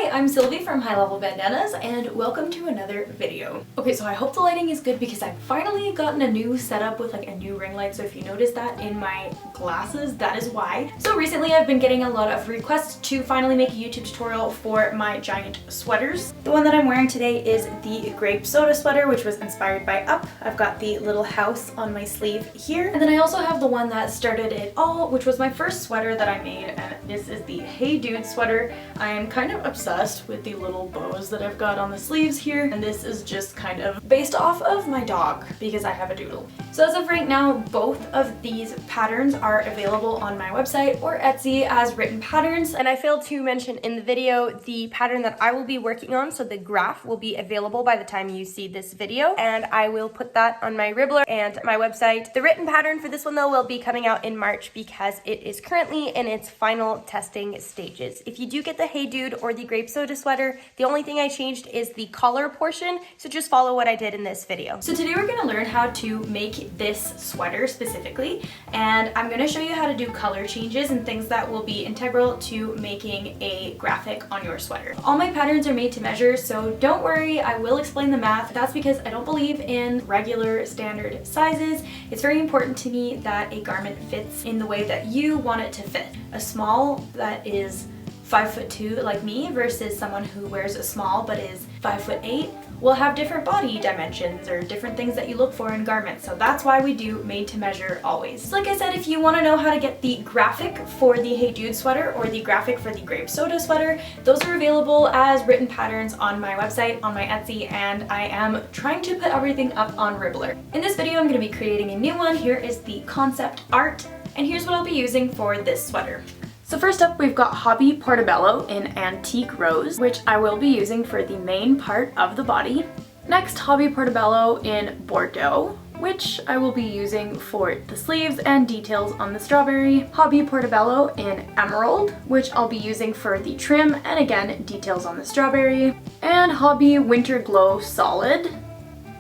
Hi, I'm Sylvie from High Level Bandanas and welcome to another video. Okay, so I hope the lighting is good because I've finally gotten a new setup with like a new ring light, so if you notice that in my glasses, that is why. So recently I've been getting a lot of requests to finally make a YouTube tutorial for my giant sweaters. The one that I'm wearing today is the grape soda sweater, which was inspired by Up. I've got the little house on my sleeve here. And then I also have the one that started it all, which was my first sweater that I made, and this is the Hey Dude sweater. I am kind of obsessed with the little bows that I've got on the sleeves here, and this is just kind of based off of my dog because I have a doodle. So as of right now, both of these patterns are available on my website or Etsy as written patterns. And I failed to mention in the video the pattern that I will be working on, so the graph will be available by the time you see this video, and I will put that on my Ribbler and my website. The written pattern for this one though will be coming out in March because it is currently in its final testing stages. If you do get the Hey Dude or the grape soda sweater, the only thing I changed is the collar portion, so just follow what I did in this video. So today we're going to learn how to make this sweater specifically, and I'm going to show you how to do color changes and things that will be integral to making a graphic on your sweater. All my patterns are made to measure, so don't worry, I will explain the math. That's because I don't believe in regular standard sizes. It's very important to me that a garment fits in the way that you want it to fit. A small that is 5'2" like me versus someone who wears a small but is 5'8" will have different body dimensions or different things that you look for in garments. So that's why we do made to measure always. So like I said, if you want to know how to get the graphic for the Hey Dude sweater or the graphic for the grape soda sweater, those are available as written patterns on my website, on my Etsy, and I am trying to put everything up on Ribbler. In this video I'm going to be creating a new one. Here is the concept art, and here's what I'll be using for this sweater. So first up, we've got Hobby Portobello in Antique Rose, which I will be using for the main part of the body. Next, Hobby Portobello in Bordeaux, which I will be using for the sleeves and details on the strawberry. Hobby Portobello in Emerald, which I'll be using for the trim and again, details on the strawberry. And Hobby Winter Glow Solid.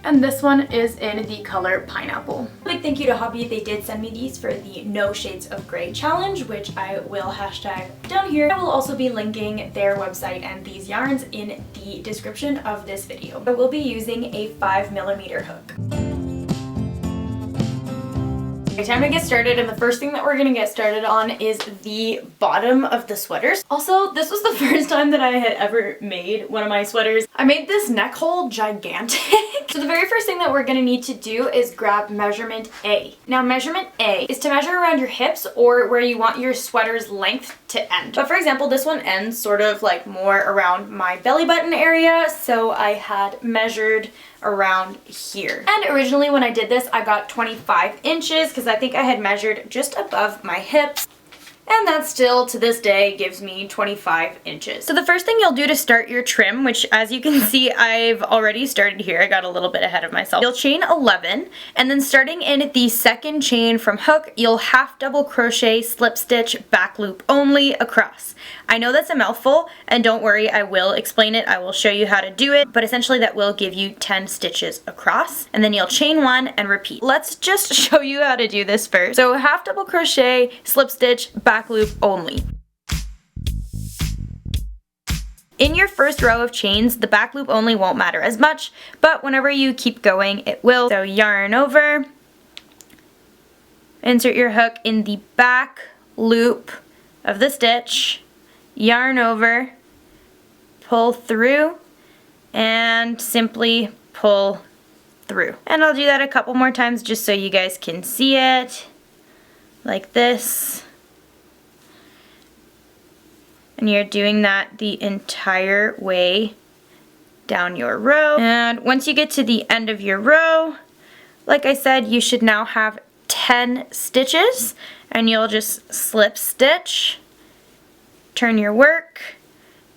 And this one is in the color Pineapple. Big thank you to Hobby. They did send me these for the No Shades of Grey challenge, which I will hashtag down here. I will also be linking their website and these yarns in the description of this video. I will be using a 5mm hook. Okay, time to get started, and the first thing that we're gonna get started on is the bottom of the sweaters. Also, this was the first time that I had ever made one of my sweaters. I made this neck hole gigantic. So the very first thing that we're gonna need to do is grab measurement A. Now measurement A is to measure around your hips or where you want your sweater's length to end. But for example, this one ends sort of like more around my belly button area, so I had measured around here. And originally when I did this, I got 25 inches because I think I had measured just above my hips. And that still, to this day, gives me 25 inches. So the first thing you'll do to start your trim, which as you can see, I've already started here. I got a little bit ahead of myself. You'll chain 11, and then starting in the second chain from hook, you'll half double crochet, slip stitch, back loop only across. I know that's a mouthful, and don't worry, I will explain it. I will show you how to do it, but essentially that will give you 10 stitches across, and then you'll chain 1 and repeat. Let's just show you how to do this first. So half double crochet, slip stitch, back loop only. In your first row of chains, the back loop only won't matter as much, but whenever you keep going, it will. So yarn over, insert your hook in the back loop of the stitch, yarn over, pull through, and simply pull through. And I'll do that a couple more times just so you guys can see it, like this. And you're doing that the entire way down your row. And once you get to the end of your row, like I said, you should now have 10 stitches, and you'll just slip stitch, turn your work,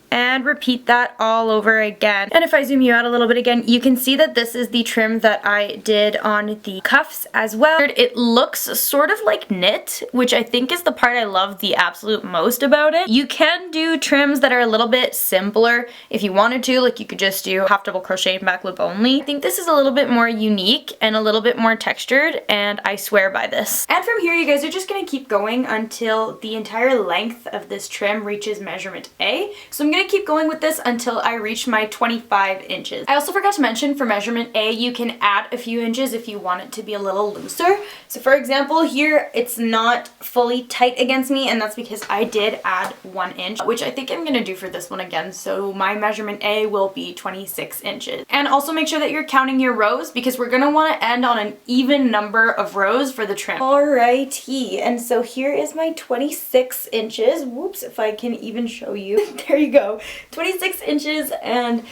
and repeat that all over again. And if I zoom you out a little bit again, you can see that this is the trim that I did on the cuffs as well. It looks sort of like knit, which I think is the part I love the absolute most about it. You can do trims that are a little bit simpler if you wanted to, like you could just do half double crochet and back loop only. I think this is a little bit more unique and a little bit more textured, and I swear by this. And from here, you guys are just gonna keep going until the entire length of this trim reaches measurement A. So I'm gonna keep keep going with this until I reach my 25 inches. I also forgot to mention for measurement A, you can add a few inches if you want it to be a little looser. So for example, here it's not fully tight against me, and that's because I did add 1 inch, which I think I'm gonna do for this one again. So my measurement A will be 26 inches. And also make sure that you're counting your rows, because we're gonna wanna end on an even number of rows for the trim. Alrighty, and so here is my 26 inches. Whoops, if I can even show you. There you go. 26 inches, and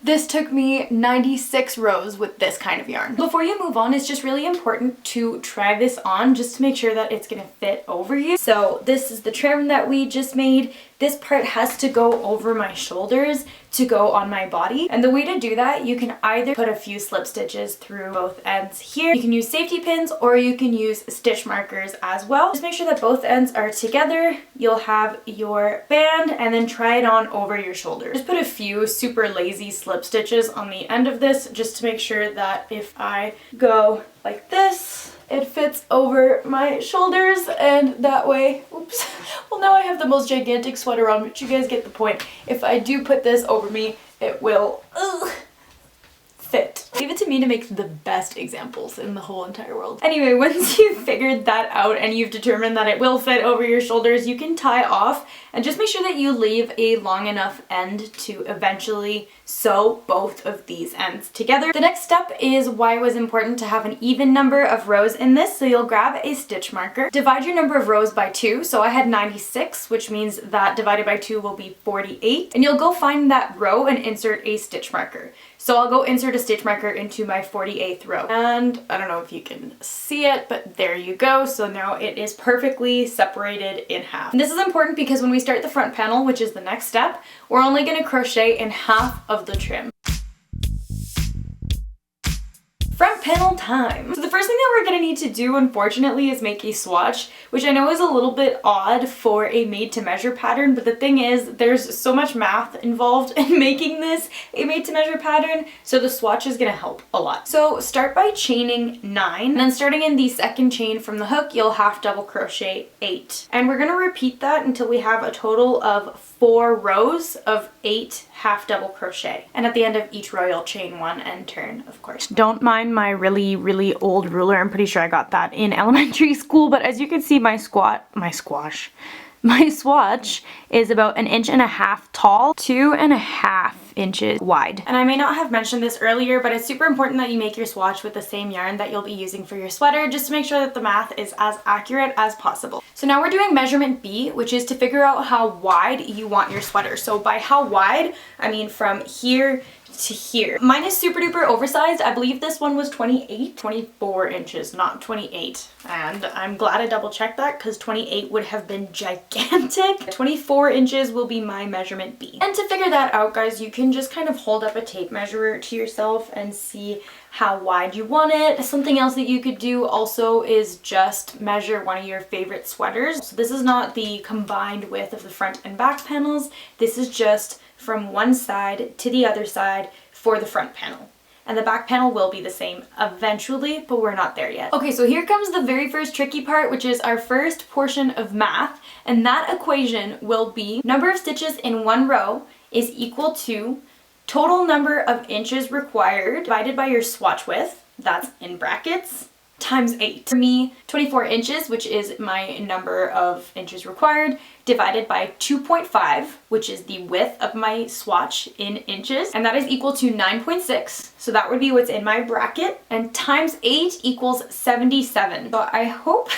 this took me 96 rows with this kind of yarn. Before you move on, it's just really important to try this on just to make sure that it's gonna fit over you. So this is the trim that we just made. This part has to go over my shoulders to go on my body. And the way to do that, you can either put a few slip stitches through both ends here. You can use safety pins, or you can use stitch markers as well. Just make sure that both ends are together. You'll have your band, and then try it on over your shoulders. Just put a few super lazy slip stitches on the end of this just to make sure that if I go like this, it fits over my shoulders, and that way, oops, well now I have the most gigantic sweater on, but you guys get the point. If I do put this over me, it will fit. Leave it to me to make the best examples in the whole entire world. Anyway, once you've figured that out and you've determined that it will fit over your shoulders, you can tie off, and just make sure that you leave a long enough end to eventually sew both of these ends together. The next step is why it was important to have an even number of rows in this. So you'll grab a stitch marker, divide your number of rows by 2. So I had 96, which means that divided by 2 will be 48. And you'll go find that row and insert a stitch marker. So I'll go insert a stitch marker into my 48th row. And I don't know if you can see it, but there you go. So now it is perfectly separated in half. And this is important because when we start the front panel, which is the next step, we're only going to crochet in half of the trim. Front panel time. So the first thing that we're going to need to do, unfortunately, is make a swatch, which I know is a little bit odd for a made to measure pattern, but the thing is there's so much math involved in making this a made to measure pattern, so the swatch is going to help a lot. So start by chaining 9, and then starting in the second chain from the hook, you'll half double crochet 8. And we're going to repeat that until we have a total of 4 rows of 8 half double crochet. And at the end of each row, you'll chain 1 and turn, of course. Don't mind my really old ruler. I'm pretty sure I got that in elementary school, but as you can see, my swatch is about 1.5 inches tall, 2.5 inches wide. And I may not have mentioned this earlier, but it's super important that you make your swatch with the same yarn that you'll be using for your sweater, just to make sure that the math is as accurate as possible. So now we're doing measurement B, which is to figure out how wide you want your sweater. So by how wide, I mean from here to here. Mine is super duper oversized. I believe this one was 24 inches, not 28. And I'm glad I double checked that, because 28 would have been gigantic. 24 inches will be my measurement B. And to figure that out, guys, you can just kind of hold up a tape measure to yourself and see how wide you want it. Something else that you could do also is just measure one of your favorite sweaters. So this is not the combined width of the front and back panels. This is just from one side to the other side for the front panel. And the back panel will be the same eventually, but we're not there yet. Okay, so here comes the very first tricky part, which is our first portion of math. And that equation will be number of stitches in one row is equal to total number of inches required divided by your swatch width, that's in brackets, times 8. For me, 24 inches, which is my number of inches required, divided by 2.5, which is the width of my swatch in inches, and that is equal to 9.6. So that would be what's in my bracket, and times 8 equals 77. So I hope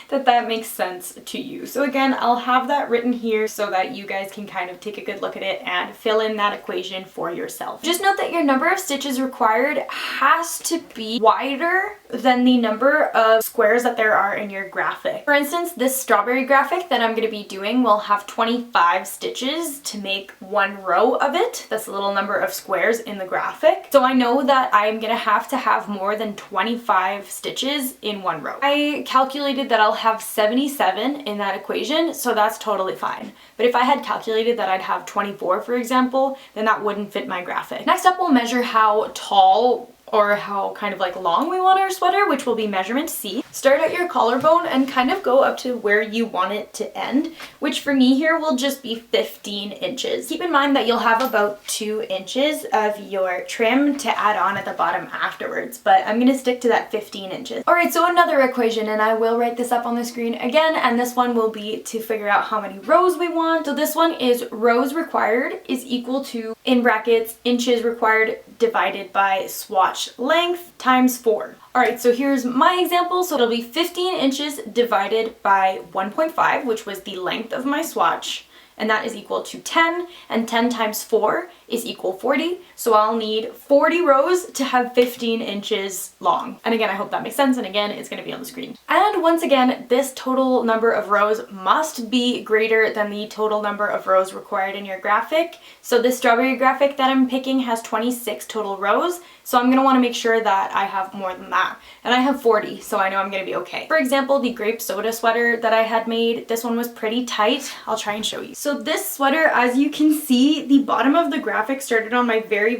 that that makes sense to you. So again, I'll have that written here so that you guys can kind of take a good look at it and fill in that equation for yourself. Just note that your number of stitches required has to be wider than the number of squares that there are in your graphic. For instance, this strawberry graphic that I'm going to be doing will have 25 stitches to make one row of it. That's the little number of squares in the graphic. So I know that I'm gonna have to have more than 25 stitches in one row. I calculated that I'll have 77 in that equation, so that's totally fine. But if I had calculated that I'd have 24, for example, then that wouldn't fit my graphic. Next up, we'll measure how tall or how kind of like long we want our sweater, which will be measurement C. Start at your collarbone and kind of go up to where you want it to end, which for me here will just be 15 inches. Keep in mind that you'll have about 2 inches of your trim to add on at the bottom afterwards, but I'm gonna stick to that 15 inches. All right, so another equation, and I will write this up on the screen again, and this one will be to figure out how many rows we want. So this one is rows required is equal to, in brackets, inches required divided by swatch length times 4. Alright, so here's my example. So it'll be 15 inches divided by 1.5, which was the length of my swatch, and that is equal to 10, and 10 times 4 is equal 40. So I'll need 40 rows to have 15 inches long. And again, I hope that makes sense, and again, it's going to be on the screen. And once again, this total number of rows must be greater than the total number of rows required in your graphic. So this strawberry graphic that I'm picking has 26 total rows, so I'm going to want to make sure that I have more than that. And I have 40, so I know I'm going to be okay. For example, the grape soda sweater that I had made, this one was pretty tight. I'll try and show you. So this sweater, as you can see, the bottom of the graphic started on my very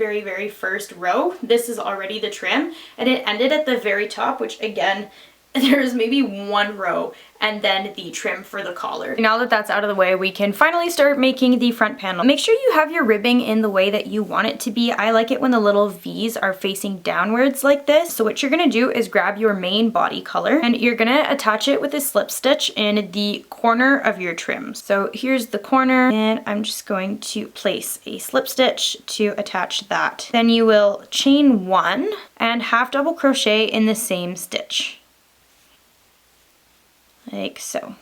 first row. This is already the trim, and it ended at the very top, which again, there's maybe 1 row and then the trim for the collar. Now that that's out of the way, we can finally start making the front panel. Make sure you have your ribbing in the way that you want it to be. I like it when the little V's are facing downwards like this. So what you're gonna do is grab your main body color and you're gonna attach it with a slip stitch in the corner of your trim. So here's the corner, and I'm just going to place a slip stitch to attach that. Then you will chain 1 and half double crochet in the same stitch, like so.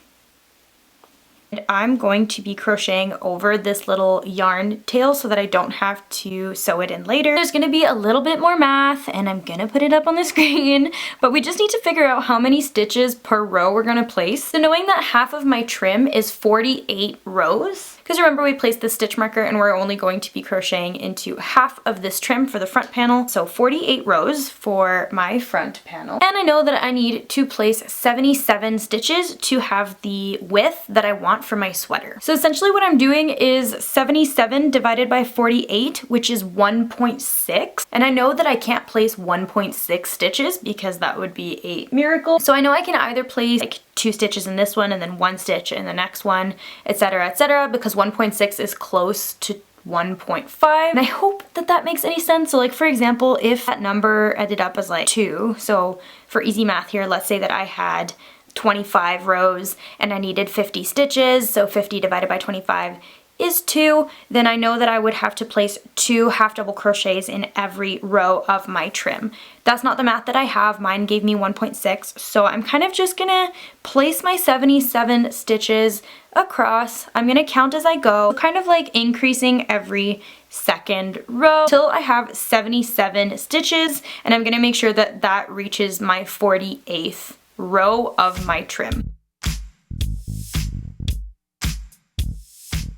And I'm going to be crocheting over this little yarn tail so that I don't have to sew it in later. There's gonna be a little bit more math, and I'm gonna put it up on the screen, but we just need to figure out how many stitches per row we're gonna place. So knowing that half of my trim is 48 rows, because remember we placed the stitch marker and we're only going to be crocheting into half of this trim for the front panel. So 48 rows for my front panel. And I know that I need to place 77 stitches to have the width that I want for my sweater. So essentially what I'm doing is 77 divided by 48, which is 1.6. And I know that I can't place 1.6 stitches because that would be a miracle. So I know I can either place like 2 stitches in this one and then 1 stitch in the next one, etc., because 1.6 is close to 1.5, and I hope that that makes any sense. So like for example, if that number ended up as like 2, so for easy math here, let's say that I had 25 rows and I needed 50 stitches, so 50 divided by 25 is 2, then I know that I would have to place 2 half double crochets in every row of my trim. That's not the math that I have. Mine gave me 1.6, so I'm kind of just gonna place my 77 stitches across. I'm gonna count as I go, kind of like increasing every second row till I have 77 stitches, and I'm gonna make sure that that reaches my 48th row of my trim.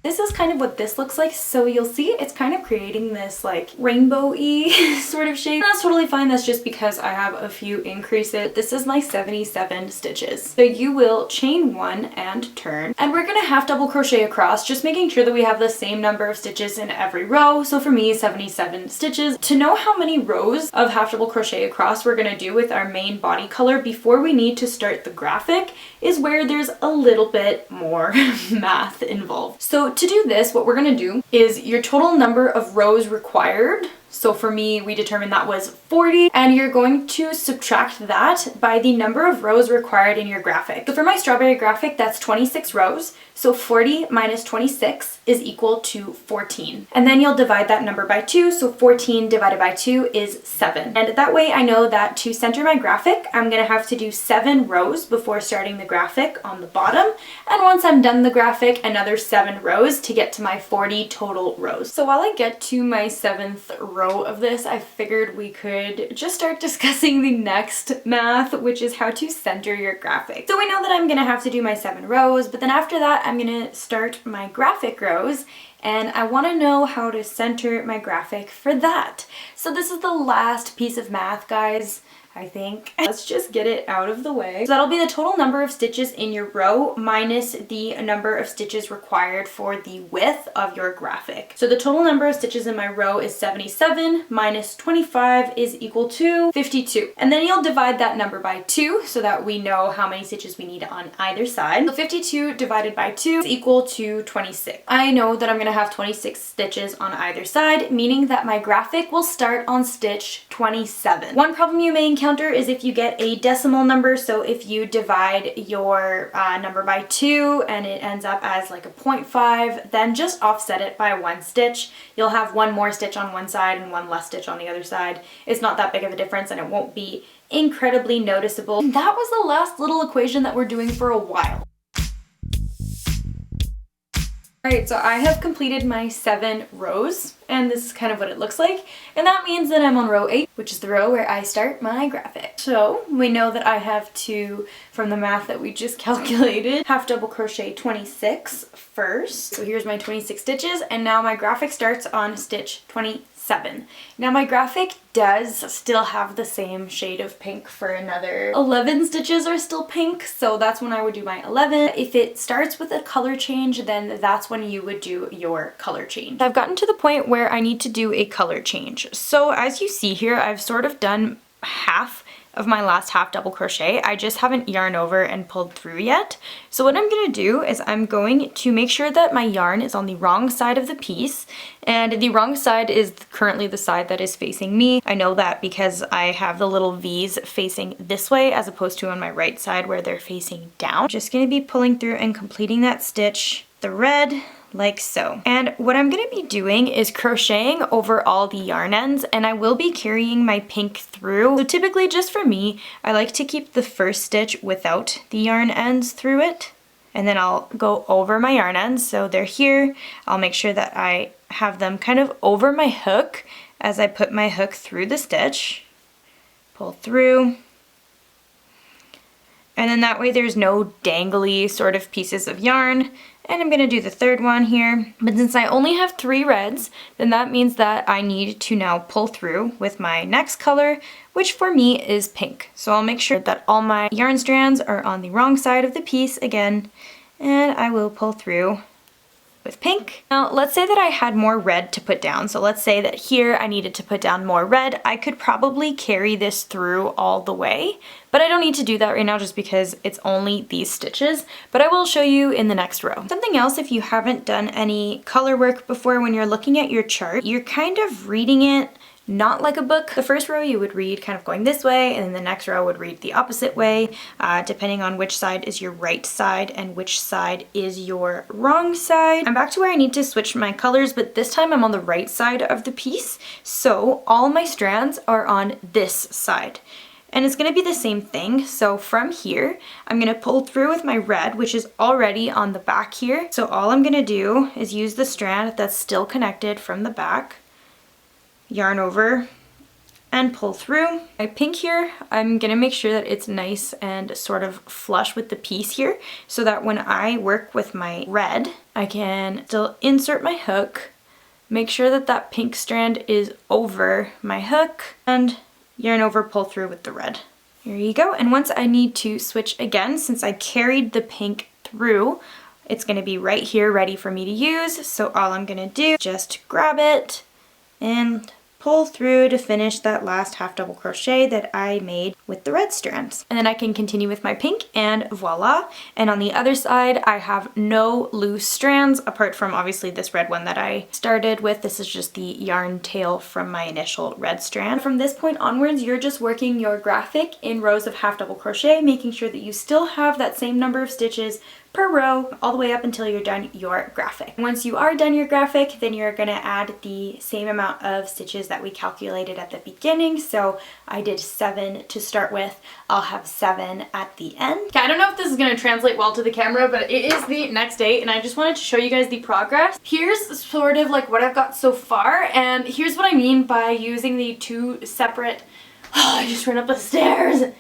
This is kind of what this looks like. So you'll see it's kind of creating this like rainbow-y sort of shape. That's totally fine. That's just because I have a few increases. This is my 77 stitches. So you will chain 1 and turn. And we're gonna half double crochet across, just making sure that we have the same number of stitches in every row. So for me, 77 stitches. To know how many rows of half double crochet across we're gonna do with our main body color before we need to start the graphic is where there's a little bit more math involved. So to do this, what we're gonna do is your total number of rows required. So for me, we determined that was 40, and you're going to subtract that by the number of rows required in your graphic. So for my strawberry graphic, that's 26 rows. So 40 minus 26 is equal to 14. And then you'll divide that number by 2. So 14 divided by 2 is 7. And that way I know that to center my graphic, I'm gonna have to do 7 rows before starting the graphic on the bottom. And once I'm done the graphic, another 7 rows to get to my 40 total rows. So while I get to my 7th row of this, I figured we could just start discussing the next math, which is how to center your graphic. So we know that I'm gonna have to do my 7 rows, but then after that, I'm gonna start my graphic rows, and I wanna know how to center my graphic for that. So this is the last piece of math, guys. I think. Let's just get it out of the way. So that'll be the total number of stitches in your row minus the number of stitches required for the width of your graphic. So the total number of stitches in my row is 77 minus 25 is equal to 52. And then you'll divide that number by 2 so that we know how many stitches we need on either side. So 52 divided by 2 is equal to 26. I know that I'm gonna have 26 stitches on either side, meaning that my graphic will start on stitch 27. One problem you may encounter is if you get a decimal number. So if you divide your number by 2 and it ends up as like a 0.5, then just offset it by 1 stitch. You'll have one more stitch on one side and one less stitch on the other side. It's not that big of a difference and it won't be incredibly noticeable. And that was the last little equation that we're doing for a while. Alright, so I have completed my 7 rows, and this is kind of what it looks like. And that means that I'm on row 8, which is the row where I start my graphic. So we know that I have to, from the math that we just calculated, half double crochet 26 first. So here's my 26 stitches, and now my graphic starts on stitch 27. Now my graphic does still have the same shade of pink for another 11 stitches are still pink, so that's when I would do my 11. If it starts with a color change, then that's when you would do your color change. I've gotten to the point where I need to do a color change. So as you see here, I've sort of done half of my last half double crochet. I just haven't yarn over and pulled through yet. So what I'm gonna do is I'm going to make sure that my yarn is on the wrong side of the piece, and the wrong side is currently the side that is facing me. I know that because I have the little V's facing this way as opposed to on my right side where they're facing down. Just gonna be pulling through and completing that stitch, the red, like so. And what I'm going to be doing is crocheting over all the yarn ends, and I will be carrying my pink through. So typically, just for me, I like to keep the first stitch without the yarn ends through it, and then I'll go over my yarn ends. So they're here. I'll make sure that I have them kind of over my hook as I put my hook through the stitch, pull through, and then that way there's no dangly sort of pieces of yarn. And I'm gonna do the third one here. But since I only have 3 reds, then that means that I need to now pull through with my next color, which for me is pink. So I'll make sure that all my yarn strands are on the wrong side of the piece again, and I will pull through with pink. Now let's say that I had more red to put down. So let's say that here I needed to put down more red. I could probably carry this through all the way, but I don't need to do that right now just because it's only these stitches, but I will show you in the next row. Something else, if you haven't done any color work before, when you're looking at your chart, you're kind of reading it not like a book. The first row you would read kind of going this way, and then the next row would read the opposite way, depending on which side is your right side and which side is your wrong side. I'm back to where I need to switch my colors, but this time I'm on the right side of the piece, so all my strands are on this side. And it's going to be the same thing. So from here, I'm going to pull through with my red, which is already on the back here. So all I'm going to do is use the strand that's still connected from the back, yarn over, and pull through. My pink here, I'm gonna make sure that it's nice and sort of flush with the piece here so that when I work with my red, I can still insert my hook, make sure that that pink strand is over my hook, and yarn over, pull through with the red. Here you go. And once I need to switch again, since I carried the pink through, it's gonna be right here ready for me to use. So all I'm gonna do, just grab it and pull through to finish that last half double crochet that I made with the red strands. And then I can continue with my pink, and voila. And on the other side, I have no loose strands apart from obviously this red one that I started with. This is just the yarn tail from my initial red strand. From this point onwards, you're just working your graphic in rows of half double crochet, making sure that you still have that same number of stitches per row all the way up until you're done your graphic. Once you are done your graphic, then you're gonna add the same amount of stitches that we calculated at the beginning. So I did 7 to start with. I'll have 7 at the end. Okay, I don't know if this is gonna translate well to the camera, but it is the next day and I just wanted to show you guys the progress. Here's sort of like what I've got so far, and here's what I mean by using the 2 separate, I just ran up the stairs.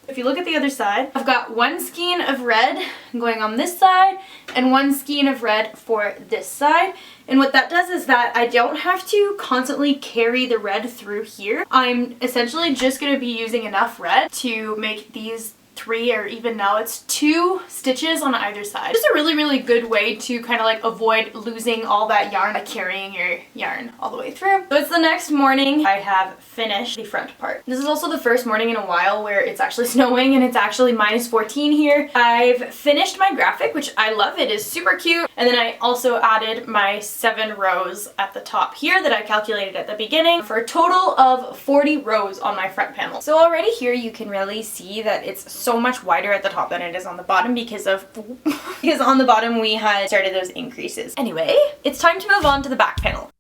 If you look at the other side, I've got 1 skein of red going on this side and 1 skein of red for this side. And what that does is that I don't have to constantly carry the red through here. I'm essentially just going to be using enough red to make these 3, or even now it's 2 stitches on either side. Just a really good way to kind of like avoid losing all that yarn by carrying your yarn all the way through. So it's the next morning. I have finished the front part. This is also the first morning in a while where it's actually snowing and it's actually -14 here. I've finished my graphic, which I love. It is super cute. And then I also added my 7 rows at the top here that I calculated at the beginning for a total of 40 rows on my front panel. So already here you can really see that it's so much wider at the top than it is on the bottom because on the bottom we had started those increases. Anyway, it's time to move on to the back panel.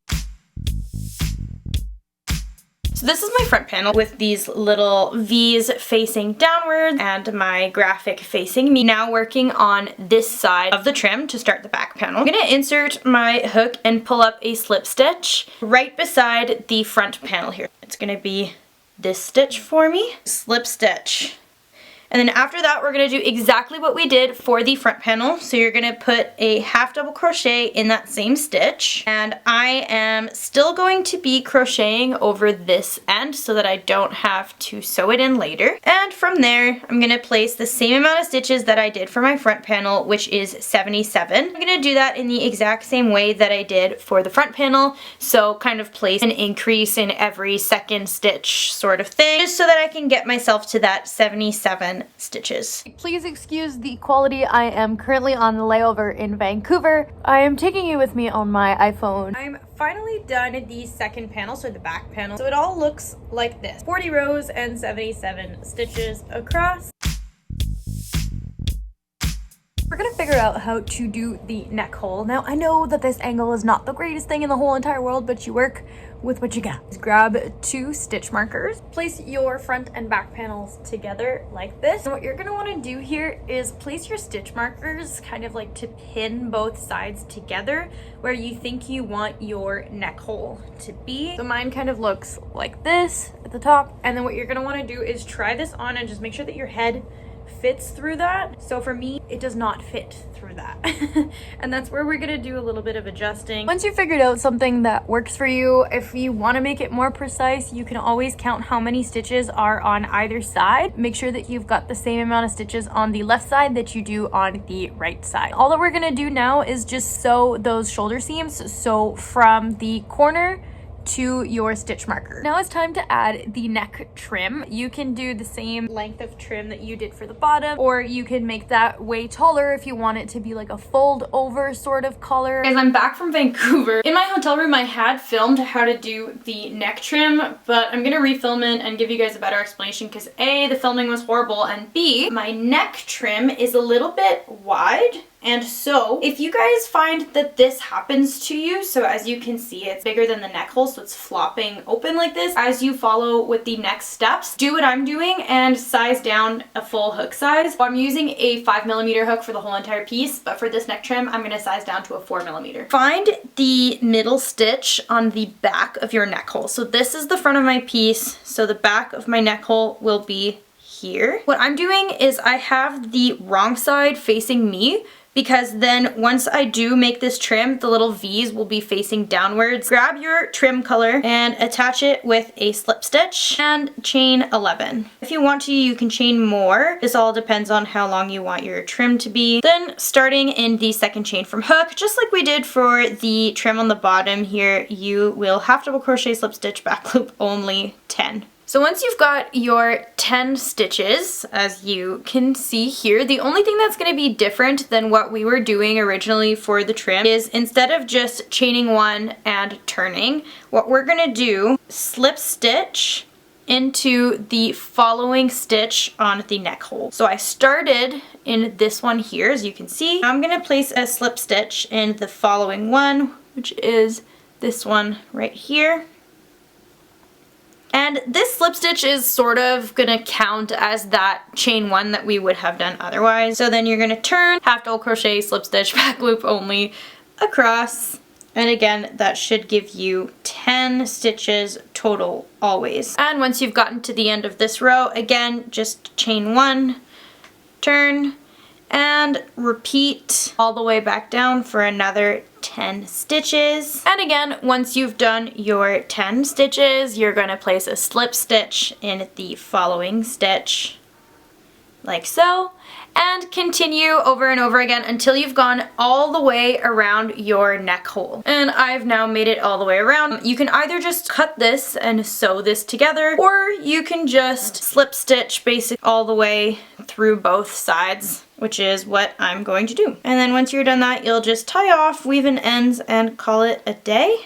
So this is my front panel with these little V's facing downwards and my graphic facing me. Now working on this side of the trim to start the back panel. I'm going to insert my hook and pull up a slip stitch right beside the front panel here. It's going to be this stitch for me. Slip stitch. And then after that, we're going to do exactly what we did for the front panel. So you're going to put a half double crochet in that same stitch. And I am still going to be crocheting over this end so that I don't have to sew it in later. And from there, I'm going to place the same amount of stitches that I did for my front panel, which is 77. I'm going to do that in the exact same way that I did for the front panel. So kind of place an increase in every second stitch sort of thing, just so that I can get myself to that 77 stitches. Please excuse the quality. I am currently on the layover in Vancouver. I am taking you with me on my iPhone. I'm finally done the second panel, so the back panel. So it all looks like this. 40 rows and 77 stitches across. We're gonna figure out how to do the neck hole. Now, I know that this angle is not the greatest thing in the whole entire world, but you work with what you got. Just grab 2 stitch markers, place your front and back panels together like this. And what you're gonna wanna do here is place your stitch markers kind of like to pin both sides together where you think you want your neck hole to be. So mine kind of looks like this at the top. And then what you're gonna wanna do is try this on and just make sure that your head fits through that. So for me, it does not fit through that. And that's where we're gonna do a little bit of adjusting. Once you've figured out something that works for you, if you want to make it more precise, you can always count how many stitches are on either side. Make sure that you've got the same amount of stitches on the left side that you do on the right side. All that we're gonna do now is just sew those shoulder seams. So from the corner to your stitch marker. Now it's time to add the neck trim. You can do the same length of trim that you did for the bottom, or you can make that way taller if you want it to be like a fold over sort of color. Guys, I'm back from Vancouver. In my hotel room, I had filmed how to do the neck trim, but I'm gonna refilm it and give you guys a better explanation because A, the filming was horrible, and B, my neck trim is a little bit wide. And so if you guys find that this happens to you, so as you can see, it's bigger than the neck hole, so it's flopping open like this, as you follow with the next steps, do what I'm doing and size down a full hook size. So I'm using a 5mm hook for the whole entire piece, but for this neck trim, I'm gonna size down to a 4mm. Find the middle stitch on the back of your neck hole. So this is the front of my piece, so the back of my neck hole will be here. What I'm doing is I have the wrong side facing me, because then once I do make this trim, the little V's will be facing downwards. Grab your trim color and attach it with a slip stitch and chain 11. If you want to, you can chain more. This all depends on how long you want your trim to be. Then starting in the second chain from hook, just like we did for the trim on the bottom here, you will half double crochet, slip stitch, back loop only 10. So once you've got your 10 stitches, as you can see here, the only thing that's going to be different than what we were doing originally for the trim is instead of just chaining 1 and turning, what we're going to do, slip stitch into the following stitch on the neck hole. So I started in this one here, as you can see. I'm going to place a slip stitch in the following one, which is this one right here. And this slip stitch is sort of gonna count as that chain 1 that we would have done otherwise. So then you're gonna turn, half double crochet, slip stitch, back loop only, across. And again, that should give you 10 stitches total always. And once you've gotten to the end of this row, again, just chain 1, turn, and repeat all the way back down for another 10 stitches. And again, once you've done your 10 stitches, you're going to place a slip stitch in the following stitch, like so, and continue over and over again until you've gone all the way around your neck hole. And I've now made it all the way around. You can either just cut this and sew this together, or you can just slip stitch basically all the way through both sides, which is what I'm going to do. And then once you're done that, you'll just tie off, weave in ends, and call it a day.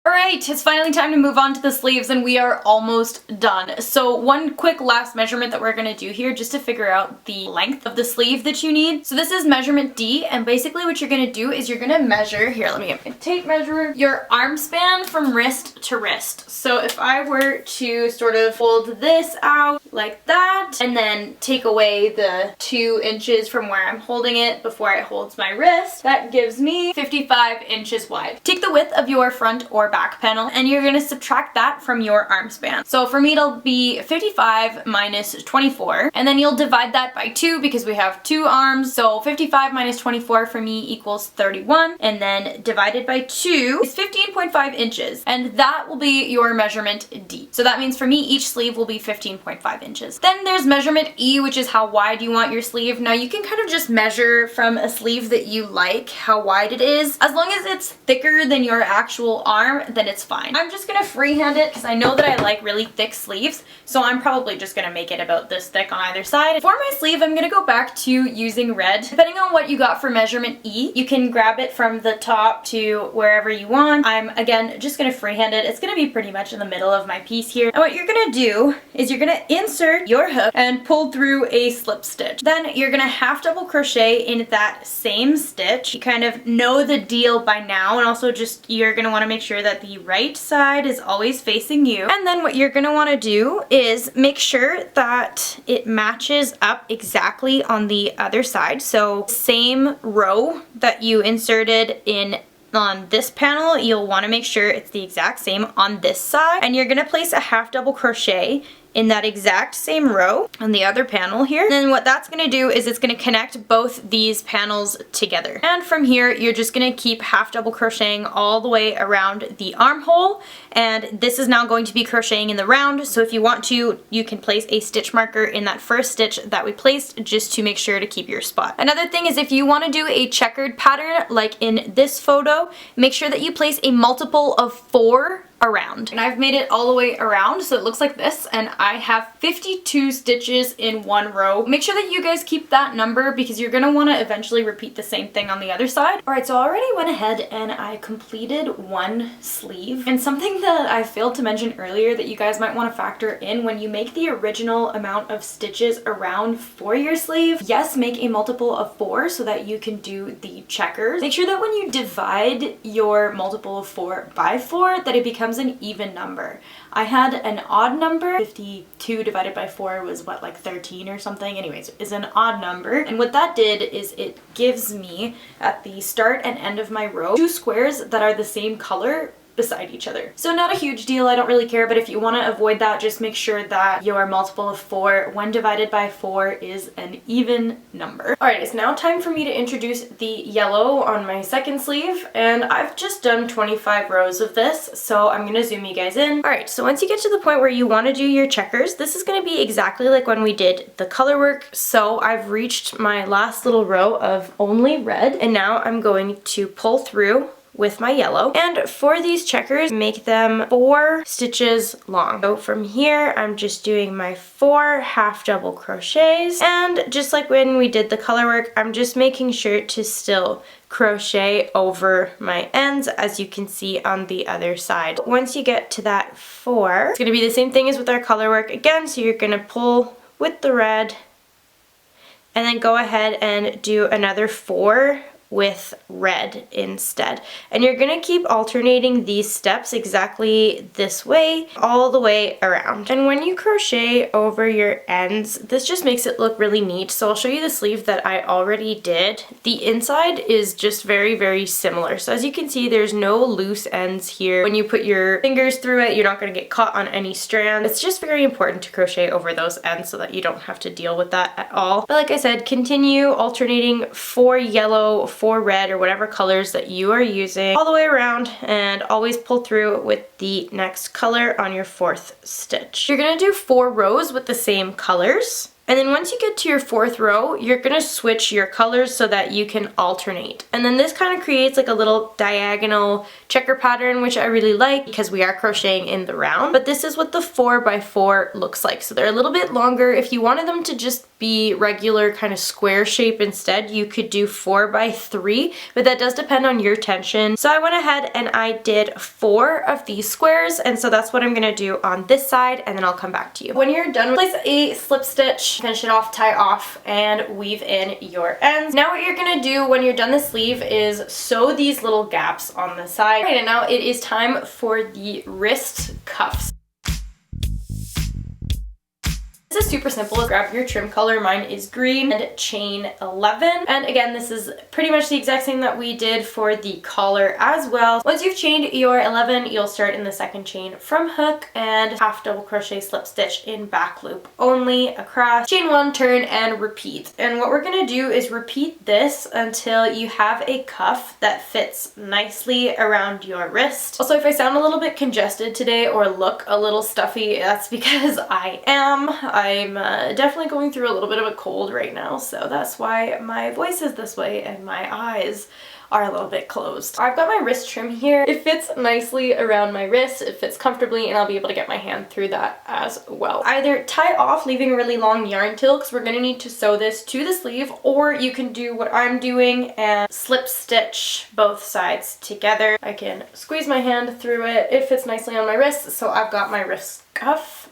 Alright, it's finally time to move on to the sleeves, and we are almost done. So one quick last measurement that we're going to do here just to figure out the length of the sleeve that you need. So this is measurement D, and basically what you're going to do is you're going to measure, here let me get my tape measure, your arm span from wrist to wrist. So if I were to sort of fold this out like that, and then take away the 2 inches from where I'm holding it before it holds my wrist, that gives me 55 inches wide. Take the width of your front or back panel and you're going to subtract that from your arm span. So for me it'll be 55 minus 24, and then you'll divide that by 2 because we have 2 arms. So 55 minus 24 for me equals 31, and then divided by 2 is 15.5 inches, and that will be your measurement D. So that means for me each sleeve will be 15.5 inches. Then there's measurement E, which is how wide you want your sleeve. Now you can kind of just measure from a sleeve that you like how wide it is. As long as it's thicker than your actual arm, then it's fine. I'm just gonna freehand it because I know that I like really thick sleeves, so I'm probably just gonna make it about this thick on either side. For my sleeve, I'm gonna go back to using red. Depending on what you got for measurement E, you can grab it from the top to wherever you want. I'm, again, just gonna freehand it. It's gonna be pretty much in the middle of my piece here. And what you're gonna do is you're gonna insert your hook and pull through a slip stitch. Then you're gonna half double crochet in that same stitch. You kind of know the deal by now, and also just you're gonna wanna make sure that the right side is always facing you. And then what you're going to want to do is make sure that it matches up exactly on the other side. So same row that you inserted in on this panel, you'll want to make sure it's the exact same on this side. And you're going to place a half double crochet in that exact same row on the other panel here. And then what that's going to do is it's going to connect both these panels together. And from here, you're just going to keep half double crocheting all the way around the armhole. And this is now going to be crocheting in the round. So if you want to, you can place a stitch marker in that first stitch that we placed just to make sure to keep your spot. Another thing is if you want to do a checkered pattern like in this photo, make sure that you place a multiple of 4 around. And I've made it all the way around so it looks like this, and I have 52 stitches in one row. Make sure that you guys keep that number because you're gonna want to eventually repeat the same thing on the other side. Alright, so I already went ahead and I completed one sleeve, and something that I failed to mention earlier that you guys might want to factor in when you make the original amount of stitches around for your sleeve, yes, make a multiple of 4 so that you can do the checkers. Make sure that when you divide your multiple of 4 by 4 that it becomes an even number. I had an odd number. 52 divided by 4 was what, like 13 or something? Anyways, it's an odd number. And what that did is it gives me at the start and end of my row 2 squares that are the same color beside each other. So not a huge deal, I don't really care, but if you want to avoid that, just make sure that your multiple of 4 when divided by 4 is an even number. Alright, it's now time for me to introduce the yellow on my second sleeve, and I've just done 25 rows of this, so I'm going to zoom you guys in. Alright, so once you get to the point where you want to do your checkers, this is going to be exactly like when we did the color work. So I've reached my last little row of only red, and now I'm going to pull through with my yellow. And for these checkers, make them 4 stitches long. So from here, I'm just doing my 4 half double crochets. And just like when we did the color work, I'm just making sure to still crochet over my ends, as you can see on the other side. Once you get to that 4, it's gonna be the same thing as with our color work again. So you're gonna pull with the red and then go ahead and do another 4 with red instead. And you're gonna keep alternating these steps exactly this way all the way around. And when you crochet over your ends, this just makes it look really neat. So I'll show you the sleeve that I already did. The inside is just very, very similar. So as you can see, there's no loose ends here. When you put your fingers through it, you're not gonna get caught on any strand. It's just very important to crochet over those ends so that you don't have to deal with that at all. But like I said, continue alternating 4 yellow, 4 red, or whatever colors that you are using all the way around, and always pull through with the next color on your 4th stitch. You're gonna do 4 rows with the same colors. And then once you get to your 4th row, you're gonna switch your colors so that you can alternate. And then this kind of creates like a little diagonal checker pattern, which I really like because we are crocheting in the round. But this is what the 4x4 looks like. So they're a little bit longer. If you wanted them to just be regular kind of square shape instead, you could do 4x3, but that does depend on your tension. So I went ahead and I did 4 of these squares, and so that's what I'm gonna do on this side, and then I'll come back to you. When you're done, place a slip stitch, finish it off, tie off, and weave in your ends. Now what you're gonna do when you're done the sleeve is sew these little gaps on the side. Right, and now it is time for the wrist cuffs. This is super simple. Grab your trim color. Mine is green and chain 11. And again, this is pretty much the exact same that we did for the collar as well. Once you've chained your 11, you'll start in the 2nd chain from hook and half double crochet slip stitch in back loop only across. Chain 1, turn, and repeat. And what we're gonna do is repeat this until you have a cuff that fits nicely around your wrist. Also, if I sound a little bit congested today or look a little stuffy, that's because I am. I'm definitely going through a little bit of a cold right now, so that's why my voice is this way and my eyes are a little bit closed. I've got my wrist trim here. It fits nicely around my wrist, it fits comfortably, and I'll be able to get my hand through that as well. Either tie off, leaving a really long yarn tail, because we're gonna need to sew this to the sleeve, or you can do what I'm doing and slip stitch both sides together. I can squeeze my hand through it. It fits nicely on my wrist, so I've got my wrist cuff.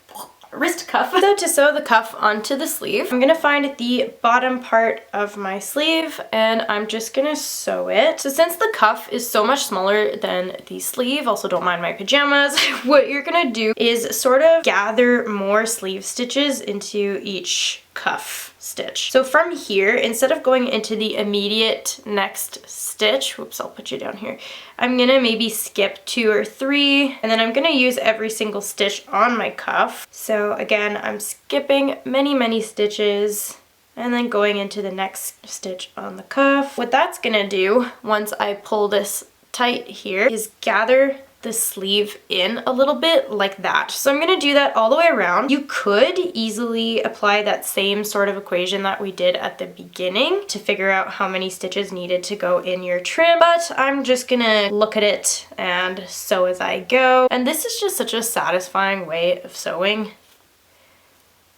So to sew the cuff onto the sleeve, I'm gonna find the bottom part of my sleeve and I'm just gonna sew it. So since the cuff is so much smaller than the sleeve, also don't mind my pajamas, what you're gonna do is sort of gather more sleeve stitches into each cuff stitch. So from here, instead of going into the immediate next stitch, whoops, I'll put you down here, I'm gonna maybe skip 2 or 3, and then I'm gonna use every single stitch on my cuff. So again, I'm skipping many, many stitches and then going into the next stitch on the cuff. What that's gonna do, once I pull this tight here, is gather the sleeve in a little bit like that. So I'm gonna do that all the way around. You could easily apply that same sort of equation that we did at the beginning to figure out how many stitches needed to go in your trim, but I'm just gonna look at it and sew as I go. And this is just such a satisfying way of sewing,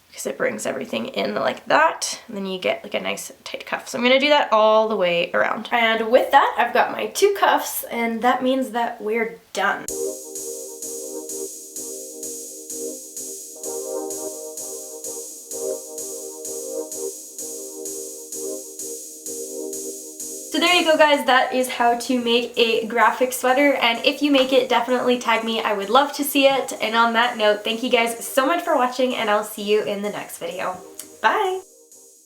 because it brings everything in like that, and then you get like a nice tight cuff. So I'm gonna do that all the way around. And with that, I've got my 2 cuffs, and that means that we're done. So there you go, guys. That is how to make a graphic sweater, and if you make it, definitely tag me. I would love to see it. And on that note, thank you guys so much for watching, and I'll see you in the next video. Bye!